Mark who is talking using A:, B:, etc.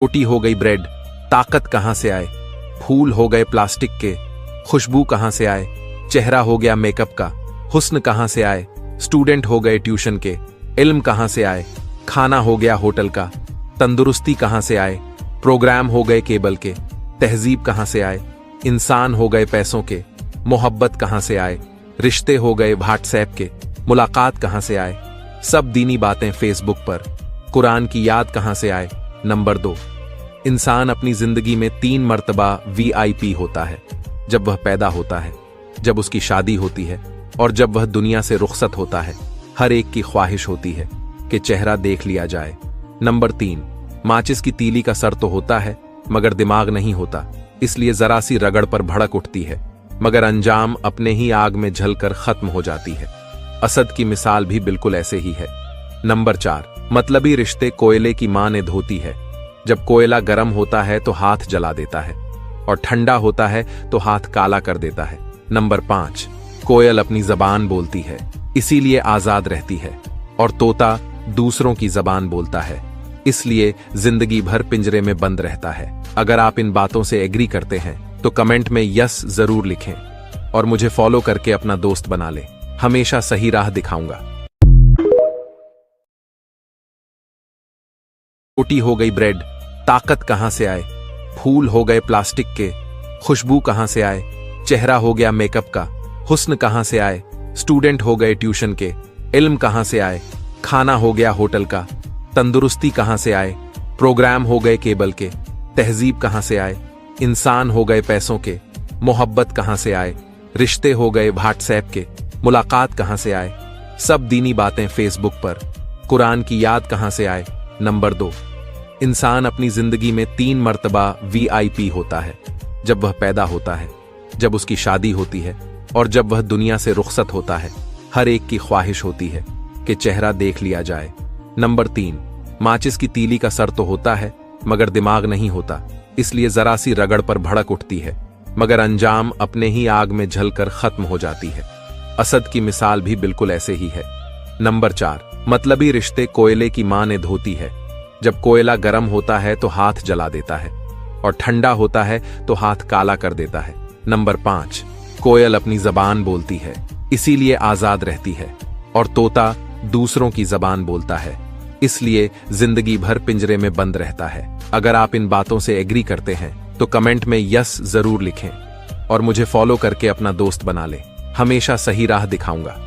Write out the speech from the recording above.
A: रोटी हो गई ब्रेड, ताकत कहां से आए। फूल हो गए प्लास्टिक के, खुशबू कहां से आए। चेहरा हो गया मेकअप का, हुस्न कहां से आए। स्टूडेंट हो गए ट्यूशन के, इल्म कहां से आए। खाना हो गया होटल का, तंदुरुस्ती कहां से आए। प्रोग्राम हो गए केबल के, तहजीब कहां से आए। इंसान हो गए पैसों के, मोहब्बत कहां से आए। रिश्ते हो गए व्हाट्सएप के, मुलाकात कहां से आए। सब दीनी बातें फेसबुक पर, कुरान की याद कहां से आए। नंबर 2, इंसान अपनी जिंदगी में 3 मर्तबा VIP होता है। जब वह पैदा होता है, जब उसकी शादी होती है और जब वह दुनिया से रुखसत होता है। हर एक की ख्वाहिश होती है कि चेहरा देख लिया जाए। नंबर 3, माचिस की तीली का सर तो होता है मगर दिमाग नहीं होता, इसलिए जरा सी रगड़ पर भड़क उठती है मगर अंजाम अपने ही आग में जलकर खत्म हो जाती है। असद की मिसाल भी बिल्कुल ऐसे ही है। नंबर 4, मतलबी रिश्ते कोयले की मां ने धोती है। जब कोयला गर्म होता है तो हाथ जला देता है और ठंडा होता है तो हाथ काला कर देता है। नंबर 5, कोयल अपनी जबान बोलती है, इसीलिए आजाद रहती है, और तोता दूसरों की जबान बोलता है, इसलिए जिंदगी भर पिंजरे में बंद रहता है। अगर आप इन बातों से एग्री करते हैं तो कमेंट में यस जरूर लिखें और मुझे फॉलो करके अपना दोस्त बना लें। हमेशा सही राह दिखाऊंगा। रोटी हो गई ब्रेड, ताकत कहां से आए। फूल हो गए प्लास्टिक के, खुशबू कहां से आए। चेहरा हो गया मेकअप का, हुस्न कहां से आए। स्टूडेंट हो गए ट्यूशन के, इल्म कहां से आए। खाना हो गया होटल का, तंदुरुस्ती कहां से आए। प्रोग्राम हो गए केबल के, तहजीब कहां से आए। इंसान हो गए पैसों के, मोहब्बत कहां से आए। रिश्ते हो गए व्हाट्सएप के, मुलाकात कहां से आए। सब दीनी बातें फेसबुक पर, कुरान की याद कहां से आए। नंबर 2, इंसान अपनी जिंदगी में 3 मर्तबा VIP होता है। जब वह पैदा होता है, जब उसकी शादी होती है और जब वह दुनिया से रुखसत होता है। हर एक की ख्वाहिश होती है कि चेहरा देख लिया जाए। नंबर 3, माचिस की तीली का सर तो होता है मगर दिमाग नहीं होता, इसलिए जरा सी रगड़ पर भड़क उठती है मगर अंजाम अपने ही आग में जलकर खत्म हो जाती है। असद की मिसाल भी बिल्कुल ऐसे ही है। नंबर 4, मतलबी रिश्ते कोयले की मां ने धोती है। जब कोयला गर्म होता है तो हाथ जला देता है और ठंडा होता है तो हाथ काला कर देता है। नंबर 5, कोयल अपनी जबान बोलती है, इसीलिए आजाद रहती है, और तोता दूसरों की जबान बोलता है, इसलिए जिंदगी भर पिंजरे में बंद रहता है। अगर आप इन बातों से एग्री करते हैं तो कमेंट में यस जरूर लिखें और मुझे फॉलो करके अपना दोस्त बना लें। हमेशा सही राह दिखाऊंगा।